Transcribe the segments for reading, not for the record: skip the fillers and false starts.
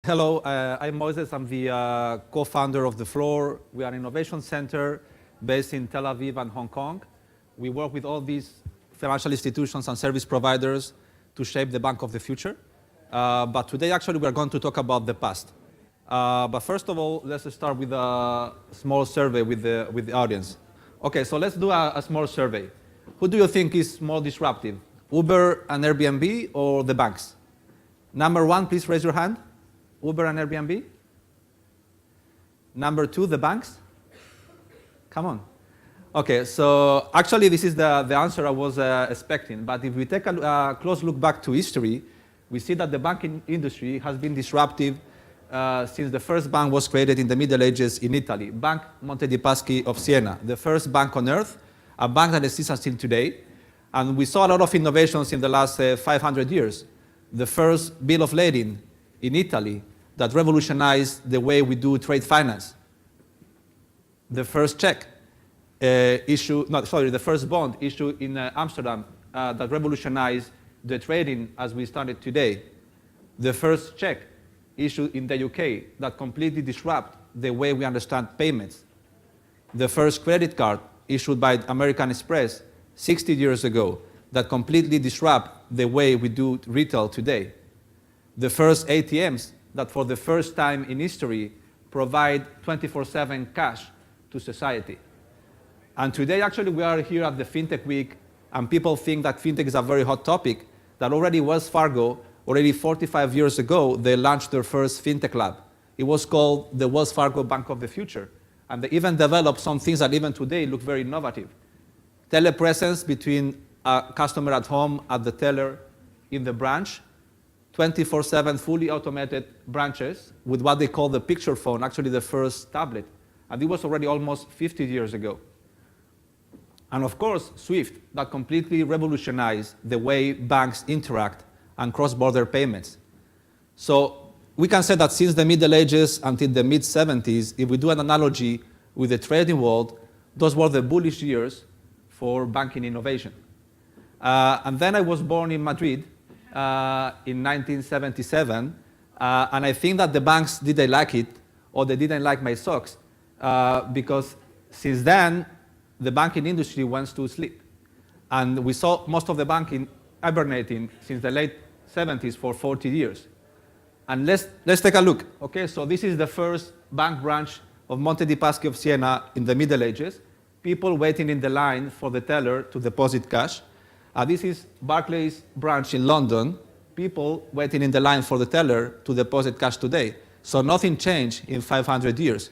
Hello, I'm Moses. I'm the co-founder of The Floor. We are an innovation center based in Tel Aviv and Hong Kong. We work with all these financial institutions and service providers to shape the bank of the future. But today, actually, we are going to talk about the past. But first of all, let's start with a small survey with the audience. Okay, so let's do a small survey. Who do you think is more disruptive, Uber and Airbnb or the banks? Number one, please raise your hand. Uber and Airbnb? Number two, the banks? Come on. Okay, so actually this is the answer I was expecting, but if we take a close look back to history, we see that the banking industry has been disruptive since the first bank was created in the Middle Ages in Italy, Bank Monte dei Paschi of Siena, the first bank on earth, a bank that exists until today. And we saw a lot of innovations in the last 500 years. The first bill of lading in Italy that revolutionized the way we do trade finance. The first the first bond issued in Amsterdam that revolutionized the trading as we started today. The first check issued in the UK that completely disrupted the way we understand payments. The first credit card issued by American Express 60 years ago that completely disrupt the way we do retail today. The first ATMs that for the first time in history provide 24/7 cash to society. And today actually we are here at the FinTech Week and people think that FinTech is a very hot topic, that already Wells Fargo, already 45 years ago, they launched their first FinTech lab. It was called the Wells Fargo Bank of the Future. And they even developed some things that even today look very innovative. Telepresence between a customer at home, at the teller, in the branch, 24/7 fully automated branches with what they call the picture phone, actually the first tablet. And it was already almost 50 years ago. And of course, SWIFT, that completely revolutionized the way banks interact and cross-border payments. So we can say that since the Middle Ages until the mid-70s, if we do an analogy with the trading world, those were the bullish years for banking innovation. And then I was born in Madrid in 1977, and I think that the banks didn't like it, or they didn't like my socks, because since then, the banking industry went to sleep. And we saw most of the banking hibernating since the late 70s for 40 years. And let's take a look. Okay, so this is the first bank branch of Monte dei Paschi of Siena in the Middle Ages. People waiting in the line for the teller to deposit cash. This is Barclays branch in London. People waiting in the line for the teller to deposit cash today. So nothing changed in 500 years.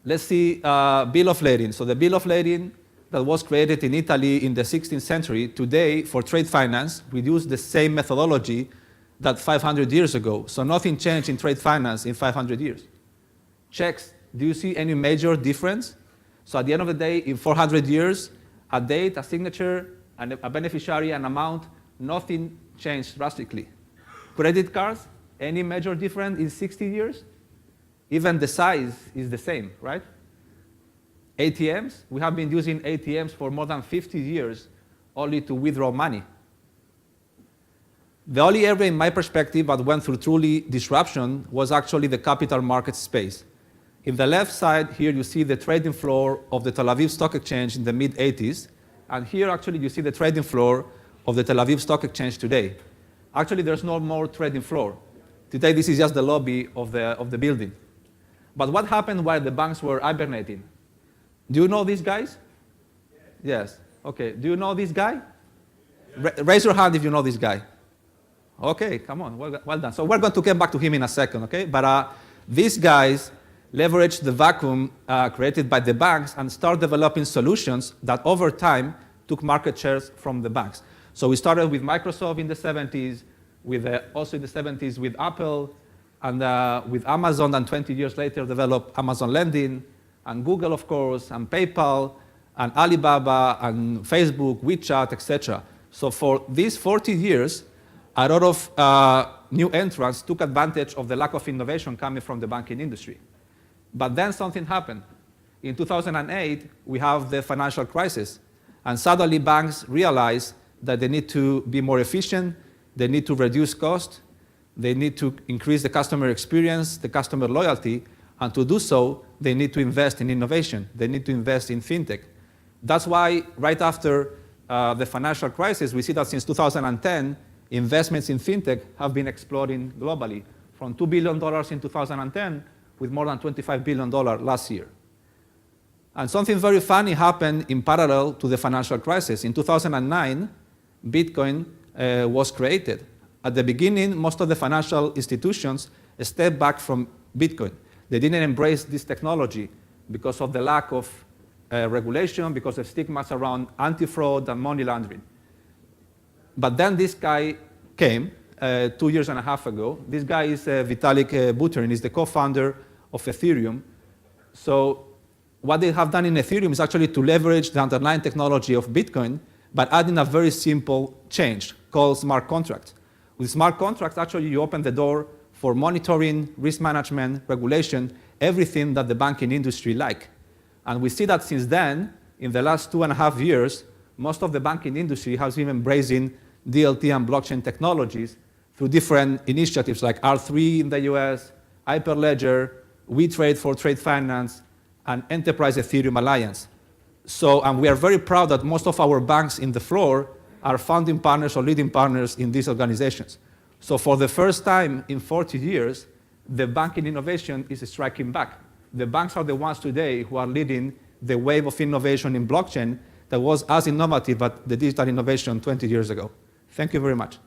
Let's see bill of lading. So the bill of lading that was created in Italy in the 16th century, today for trade finance, we use the same methodology that 500 years ago. So nothing changed in trade finance in 500 years. Checks, do you see any major difference? So at the end of the day, in 400 years, a date, a signature, and a beneficiary, an amount, nothing changed drastically. Credit cards, any major difference in 60 years? Even the size is the same, right? ATMs, we have been using ATMs for more than 50 years only to withdraw money. The only area in my perspective that went through truly disruption was actually the capital market space. In the left side here you see the trading floor of the Tel Aviv Stock Exchange in the mid-80s, and here actually you see the trading floor of the Tel Aviv Stock Exchange today. Actually there's no more trading floor. Today this is just the lobby of the building. But what happened while the banks were hibernating? Do you know these guys? Yes. Okay. Do you know this guy? Raise your hand if you know this guy. Okay, come on. Well done. So we're going to come back to him in a second, okay? But these guys leveraged the vacuum created by the banks and started developing solutions that over time took market shares from the banks. So we started with Microsoft in the 70s, also in the 70s with Apple, and with Amazon, and 20 years later developed Amazon Lending, and Google, of course, and PayPal, and Alibaba, and Facebook, WeChat, etc. So for these 40 years, a lot of new entrants took advantage of the lack of innovation coming from the banking industry. But then something happened. In 2008, we have the financial crisis, and suddenly banks realized that they need to be more efficient, they need to reduce cost, They need to increase the customer experience, the customer loyalty, and to do so, they need to invest in innovation. They need to invest in fintech. That's why right after the financial crisis, we see that since 2010, investments in fintech have been exploding globally, from $2 billion in 2010 with more than $25 billion last year. And something very funny happened in parallel to the financial crisis. In 2009, Bitcoin was created. At the beginning, most of the financial institutions stepped back from Bitcoin. They didn't embrace this technology because of the lack of regulation, because of stigmas around anti-fraud and money laundering. But then this guy came 2.5 years ago. This guy is Vitalik Buterin. He's the co-founder of Ethereum. So what they have done in Ethereum is actually to leverage the underlying technology of Bitcoin by adding a very simple change called smart contracts. With smart contracts, actually, you open the door for monitoring, risk management, regulation, everything that the banking industry like. And we see that since then, in the last 2.5 years, most of the banking industry has been embracing DLT and blockchain technologies through different initiatives like R3 in the US, Hyperledger, WeTrade for trade finance, and Enterprise Ethereum Alliance. So, and we are very proud that most of our banks in the floor are founding partners or leading partners in these organizations. So for the first time in 40 years, the banking innovation is striking back. The banks are the ones today who are leading the wave of innovation in blockchain that was as innovative as the digital innovation 20 years ago. Thank you very much.